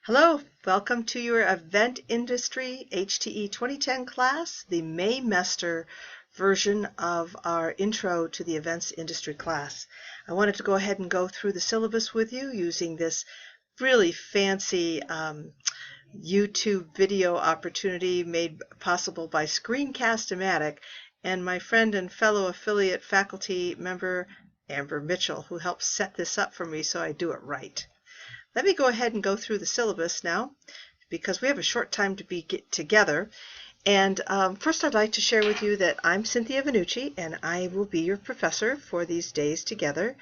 Hello, welcome to your Event Industry HTE 2010 class, the Maymester version of our Intro to the Events Industry class. I wanted to go ahead and go through the syllabus with you using this really fancy YouTube video opportunity made possible by Screencast-O-Matic and my friend and fellow affiliate faculty member Amber Mitchell, who helped set this up for me so I do it right. Let me go ahead and go through the syllabus now because we have a short time to get together. And first I'd like to share with you that I'm Cynthia Vanucci and I will be your professor for these days together.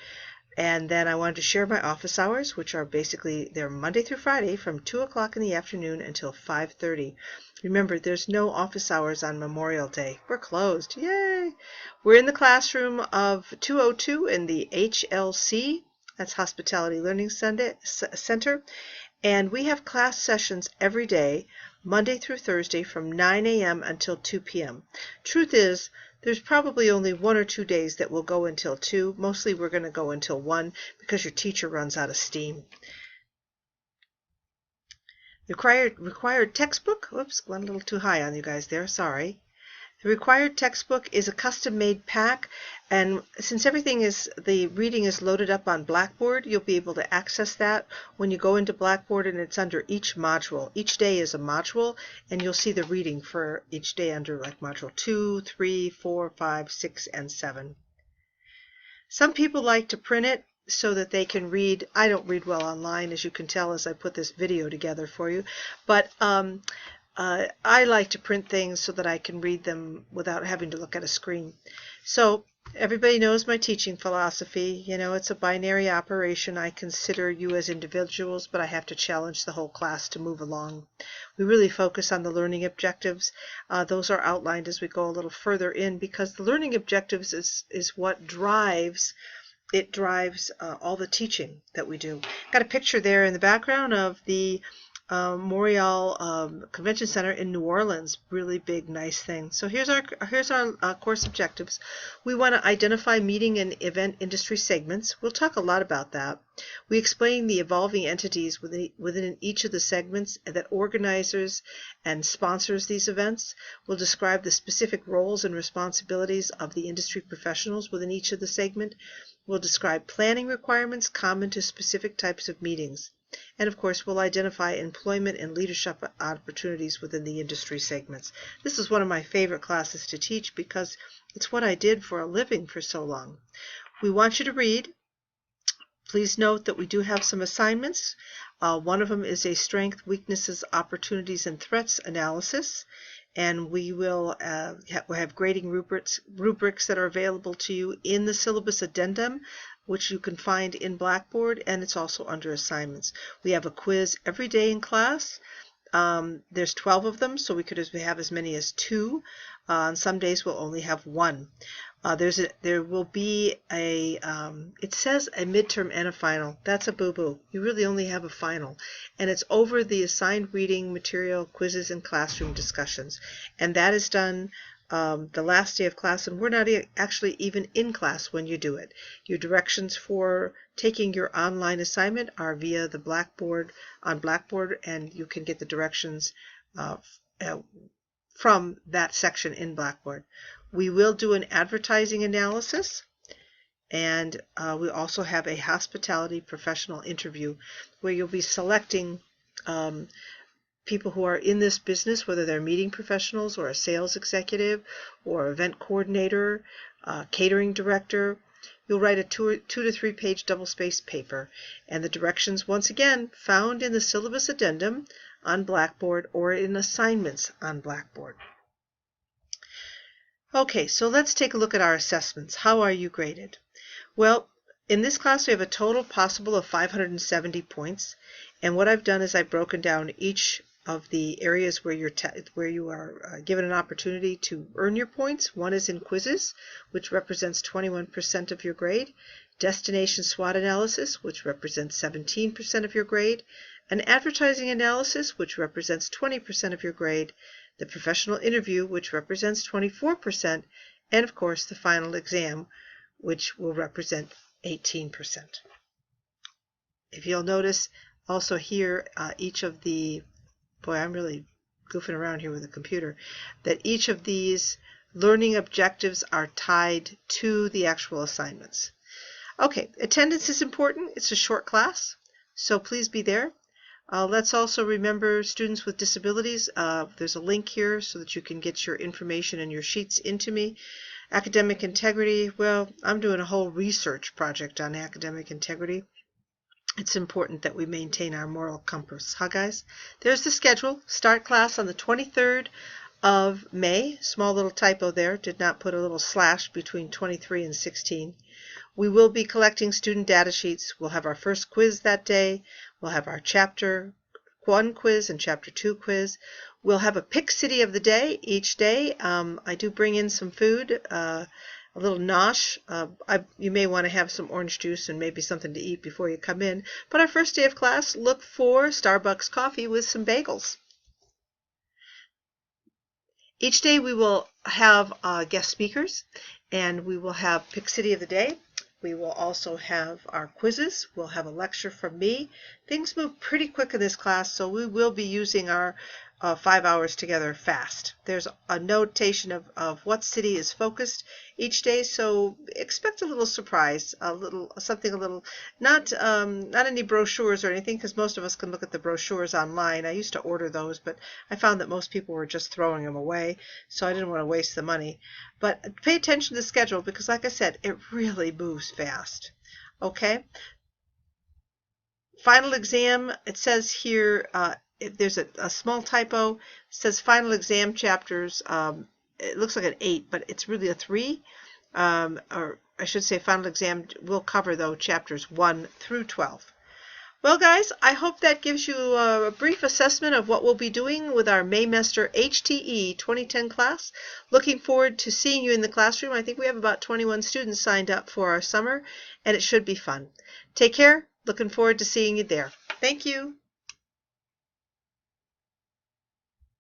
And then I wanted to share my office hours, which are basically they're Monday through Friday from 2 o'clock in the afternoon until 5:30. Remember, there's no office hours on Memorial Day. We're closed. Yay! We're in the classroom of 202 in the HLC. That's Hospitality Learning Center. And we have class sessions every day, Monday through Thursday from 9 a.m. until 2 p.m. Truth is, there's probably only 1 or 2 days that will go until 2. Mostly we're going to go until 1 because your teacher runs out of steam. The required textbook, whoops, went a little too high on you guys there, sorry. The required textbook is a custom-made pack, and since the reading is loaded up on Blackboard, you'll be able to access that when you go into Blackboard, and it's under each module. Each day is a module, and you'll see the reading for each day under like module 2, 3, 4, 5, 6, and 7. Some people like to print it so that they can read. I don't read well online, as you can tell as I put this video together for you, but I like to print things so that I can read them without having to look at a screen. So everybody knows my teaching philosophy. You know, it's a binary operation. I consider you as individuals, but I have to challenge the whole class to move along. We really focus on the learning objectives. Those are outlined as we go a little further in because the learning objectives is what drives all the teaching that we do. Got a picture there in the background of the Montreal Convention Center in New Orleans. Really big, nice thing. So here's our course objectives. We want to identify meeting and event industry segments. We'll talk a lot about that. We explain the evolving entities within each of the segments that organizers and sponsors these events. We'll describe the specific roles and responsibilities of the industry professionals within each of the segment. We'll describe planning requirements common to specific types of meetings. And of course, we'll identify employment and leadership opportunities within the industry segments. This is one of my favorite classes to teach because it's what I did for a living for so long. We want you to read. Please note that we do have some assignments. One of them is a strength, weaknesses, opportunities, and threats analysis. And we will have grading rubrics that are available to you in the syllabus addendum, which you can find in Blackboard, and it's also under assignments. We have a quiz every day in class. There's 12 of them, so we could have as many as 2. On some days we'll only have 1. There will be it says a midterm and a final. That's a boo-boo. You really only have a final. And it's over the assigned reading material, quizzes, and classroom discussions. And that is done the last day of class, and we're not actually even in class when you do it. Your directions for taking your online assignment are via the Blackboard, and you can get the directions from that section in Blackboard. We will do an advertising analysis, and we also have a hospitality professional interview where you'll be selecting people who are in this business, whether they're meeting professionals or a sales executive or event coordinator, catering director. You'll write a 2 to 3 page double-spaced paper, and the directions, once again, found in the syllabus addendum on Blackboard or in assignments on Blackboard. Okay, so let's take a look at our assessments. How are you graded? Well, in this class we have a total possible of 570 points, and what I've done is I've broken down each of the areas where you are given an opportunity to earn your points. One is in quizzes, which represents 21% of your grade, destination SWOT analysis, which represents 17% of your grade, an advertising analysis, which represents 20% of your grade, the professional interview, which represents 24%, and of course the final exam, which will represent 18%. If you'll notice, Also here, each of the, boy, I'm really goofing around here with the computer, that each of these learning objectives are tied to the actual assignments. Okay, attendance is important. It's a short class, so please be there. Let's also remember students with disabilities. There's a link here so that you can get your information and your sheets into me. Academic integrity, well, I'm doing a whole research project on academic integrity. It's important that we maintain our moral compass, huh guys? There's the schedule. Start class on the 23rd of May. Small little typo there. Did not put a little slash between 23 and 16. We will be collecting student data sheets. We'll have our first quiz that day. We'll have our Chapter 1 quiz and Chapter 2 quiz. We'll have a pick city of the day each day. I do bring in some food, a little nosh. You may want to have some orange juice and maybe something to eat before you come in. But our first day of class, look for Starbucks coffee with some bagels. Each day we will have guest speakers, and we will have pick city of the day. We will also have our quizzes. We'll have a lecture from me. Things move pretty quick in this class, so we will be using our 5 hours together fast. There's a notation of what city is focused each day, so expect a little surprise, something a little, not any brochures or anything, because most of us can look at the brochures online. I used to order those, but I found that most people were just throwing them away, so I didn't want to waste the money. But pay attention to the schedule, because like I said, it really moves fast. Okay? Final exam, it says here, there's a small typo. It says final exam chapters. It looks like an 8, but it's really a 3. Or I should say final exam will cover, though, chapters 1 through 12. Well, guys, I hope that gives you a brief assessment of what we'll be doing with our Maymester HTE2010 class. Looking forward to seeing you in the classroom. I think we have about 21 students signed up for our summer, and it should be fun. Take care. Looking forward to seeing you there. Thank you.